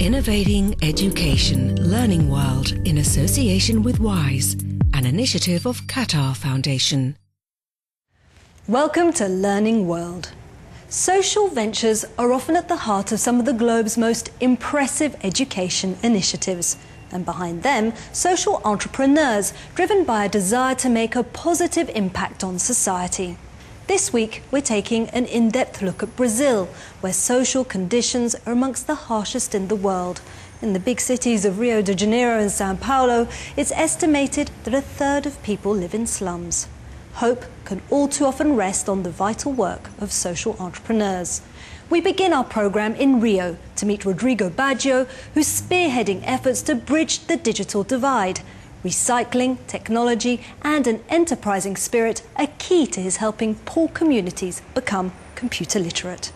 Innovating Education Learning World in association with WISE, an initiative of Qatar Foundation. Welcome to Learning World. Social ventures are often at the heart of some of the globe's most impressive education initiatives. And behind them, social entrepreneurs driven by a desire to make a positive impact on society. This week, we're taking an in-depth look at Brazil, where social conditions are amongst the harshest in the world. In the big cities of Rio de Janeiro and Sao Paulo, it's estimated that a third of people live in slums. Hope can all too often rest on the vital work of social entrepreneurs. We begin our programme in Rio to meet Rodrigo Baggio, who's spearheading efforts to bridge the digital divide. Recycling, technology and an enterprising spirit are key to his helping poor communities become computer literate.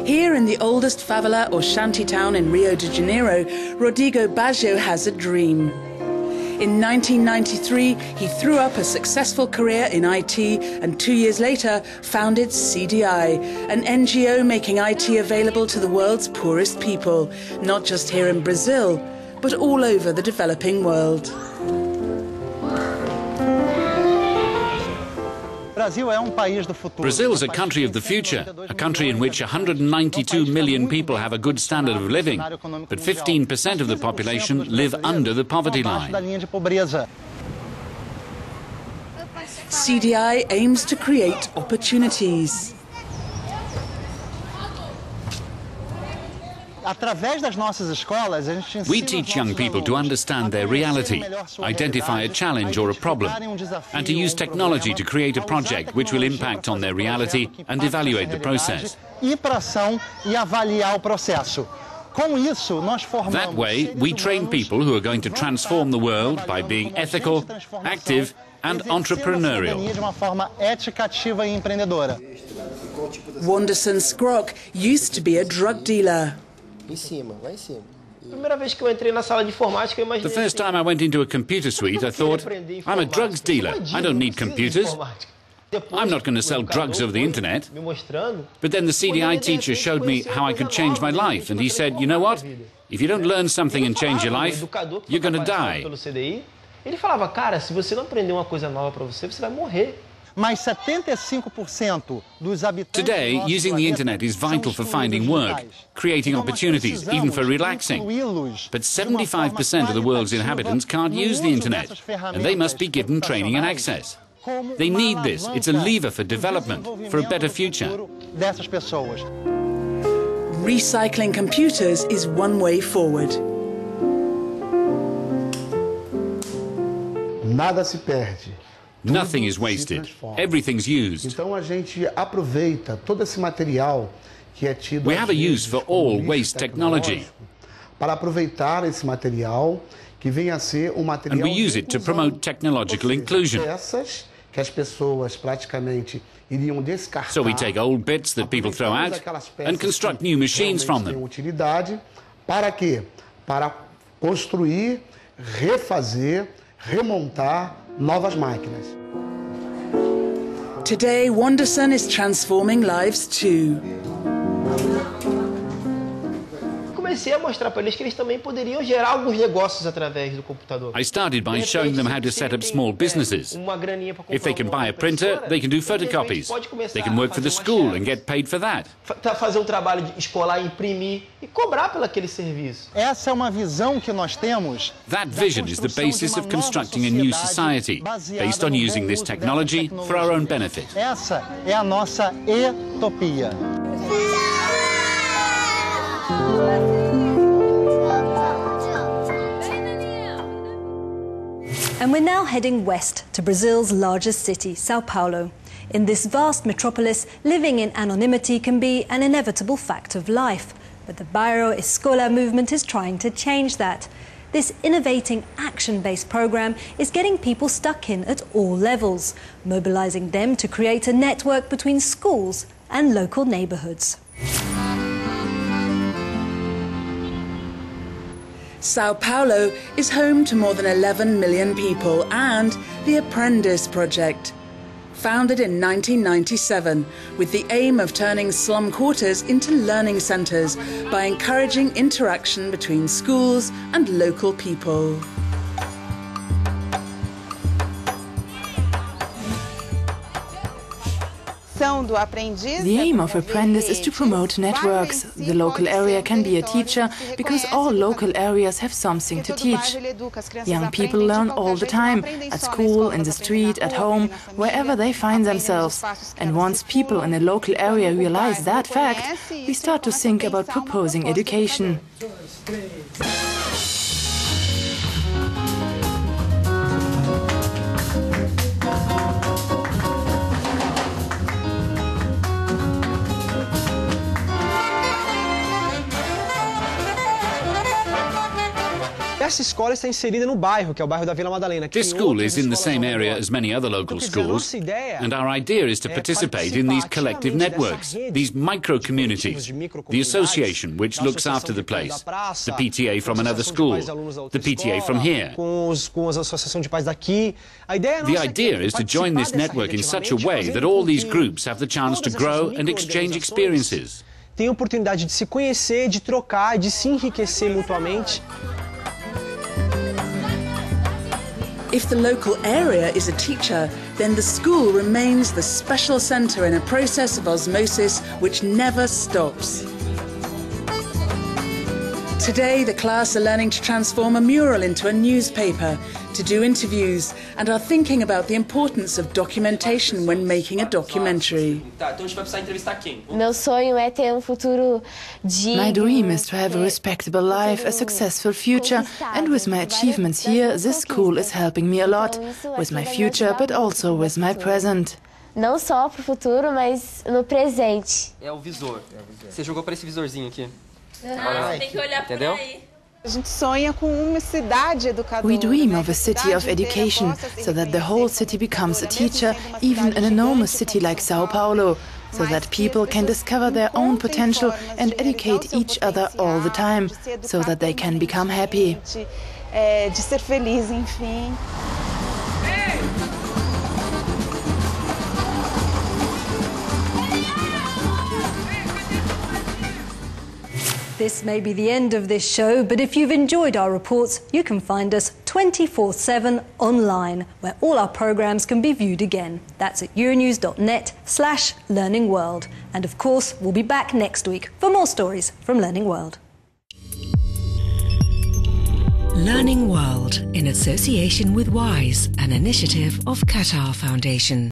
Here in the oldest favela or shanty town in Rio de Janeiro, Rodrigo Baggio has a dream. In 1993, he threw up a successful career in IT and 2 years later founded CDI, an NGO making IT available to the world's poorest people, not just here in Brazil, but all over the developing world. Brazil is a country of the future, a country in which 192 million people have a good standard of living, but 15% of the population live under the poverty line. CDI aims to create opportunities. We teach young people to understand their reality, identify a challenge or a problem, and to use technology to create a project which will impact on their reality and evaluate the process. That way, we train people who are going to transform the world by being ethical, active and entrepreneurial. Wanderson Scrock used to be a drug dealer. The first time I went into a computer suite, I thought, I'm a drugs dealer. I don't need computers. I'm not going to sell drugs over the internet. But then the CDI teacher showed me how I could change my life. And he said, you know what? If you don't learn something and change your life, you're going to die. Today, using the internet is vital for finding work, creating opportunities, even for relaxing. But 75% of the world's inhabitants can't use the internet, and they must be given training and access. They need this. It's a lever for development, for a better future. Recycling computers is one way forward. Nada se perde. Nothing is wasted. Everything's used. We have a use for all waste technology. And we use it to promote technological inclusion. So we take old bits that people throw out and construct new machines from them. Para quê? Para construir, refazer, remontar novas máquinas. Today, Wanderson is transforming lives too. I started by showing them how to set up small businesses. If they can buy a printer, they can do photocopies. They can work for the school and get paid for that. That vision is the basis of constructing a new society, based on using this technology for our own benefit. Essa é a nossa utopia. And we're now heading west to Brazil's largest city, Sao Paulo. In this vast metropolis, living in anonymity can be an inevitable fact of life. But the Bairro Escola movement is trying to change that. This innovating, action-based program is getting people stuck in at all levels, mobilizing them to create a network between schools and local neighborhoods. Sao Paulo is home to more than 11 million people and the Apprentice Project. founded in 1997 with the aim of turning slum quarters into learning centres by encouraging interaction between schools and local people. The aim of Apprentice is to promote networks. The local area can be a teacher because all local areas have something to teach. Young people learn all the time, at school, in the street, at home, wherever they find themselves. And once people in a local area realize that fact, we start to think about proposing education. Essa escola está inserida no bairro, que é o bairro da Vila Madalena. This school is in the same area as many other local schools, and our idea is to participate in these collective networks, these micro-communities, the association which looks after the place, the PTA from another school, the PTA from here. The idea is to join this network in such a way that all these groups have the chance to grow and exchange experiences. Tem a oportunidade de se conhecer, de trocar, de se enriquecer mutuamente. If the local area is a teacher, then the school remains the special centre in a process of osmosis which never stops. Today, the class are learning to transform a mural into a newspaper, to do interviews, and are thinking about the importance of documentation when making a documentary. My dream is to have a respectable life, a successful future, and with my achievements here, this school is helping me a lot, with my future, but also with my present. Não só para o futuro, mas no presente. É o visor. Você jogou para esse visorzinho aqui. Tem que olhar por aí. We dream of a city of education, so that the whole city becomes a teacher, even an enormous city like Sao Paulo, so that people can discover their own potential and educate each other all the time, so that they can become happy. De ser feliz, enfim. This may be the end of this show, but if you've enjoyed our reports, you can find us 24/7 online, where all our programmes can be viewed again. That's at euronews.net/learningworld. And of course, we'll be back next week for more stories from Learning World. Learning World, in association with WISE, an initiative of Qatar Foundation.